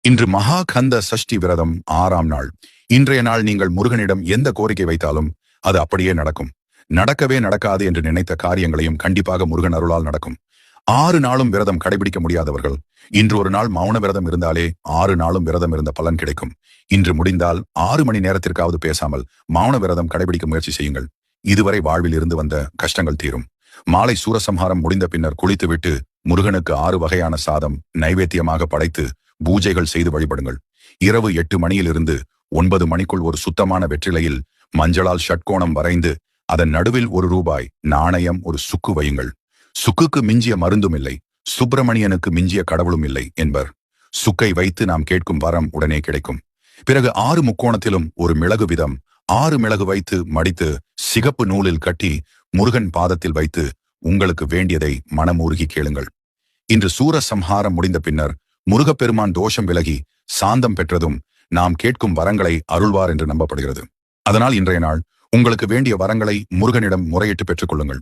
இன்று மகா கந்த சஷ்டி விரதம் 6ஆம் நாள். இன்றைய நாள் நீங்கள் முருகனிடம் எந்த கோரிக்கை வைத்தாலும் அது அப்படியே நடக்கும். நடக்கவே நடக்காது என்று நினைத்த காரியங்களையும் கண்டிப்பாக முருகன் அருளால் நடக்கும். 6 நாளும் விரதம் கடைபிடிக்க முடியாதவர்கள் இன்று ஒரு நாள் மௌன விரதம் இருந்தாலே 6 நாளும் விரதம் இருந்த பலன் கிடைக்கும். இன்று முடிந்தால் 6 மணி நேரத்திற்காவது பேசாமல் மௌன விரதம் கடைபிடிக்க முயற்சி செய்யுங்கள். இதுவரை வாழ்வில் இருந்து வந்த கஷ்டங்கள் தீரும். மாலை சூரசம்ஹாரம் முடிந்த பின்னர் குளித்துவிட்டு முருகனுக்கு 6 வகையான சாதம் நைவேத்தியமாக படைத்து பூஜைகள் செய்து வழிபடுங்கள். இரவு 8 மணியிலிருந்து 9 மணிக்குள் ஒரு சுத்தமான வெற்றிலையில் மஞ்சளால் ஷட்கோணம் வரைந்து அதன் நடுவில் ₹1 நாணயம் ஒரு சுக்கு வையுங்கள். சுக்குக்கு மிஞ்சிய மருந்தும் இல்லை, சுப்பிரமணியனுக்கு மிஞ்சிய கடவுளும் இல்லை என்பர். சுக்கை வைத்து நாம் கேட்கும் வரம் உடனே கிடைக்கும். பிறகு 6 முக்கோணத்திலும் ஒரு மிளகு வீதம் 6 மிளகு வைத்து மடித்து சிகப்பு நூலில் கட்டி முருகன் பாதத்தில் வைத்து உங்களுக்கு வேண்டியதை மனமுருகி கேளுங்கள். இன்று சூரசம்ஹாரம் முடிந்த பின்னர் முருகப்பெருமான் தோஷம் விலகி சாந்தம் பெற்றதும் நாம் கேட்கும் வரங்களை அருள்வார் என்று நம்பப்படுகிறது. அதனால் இன்றைய நாள் உங்களுக்கு வேண்டிய வரங்களை முருகனிடம் முறையிட்டு பெற்றுக் கொள்ளுங்கள்.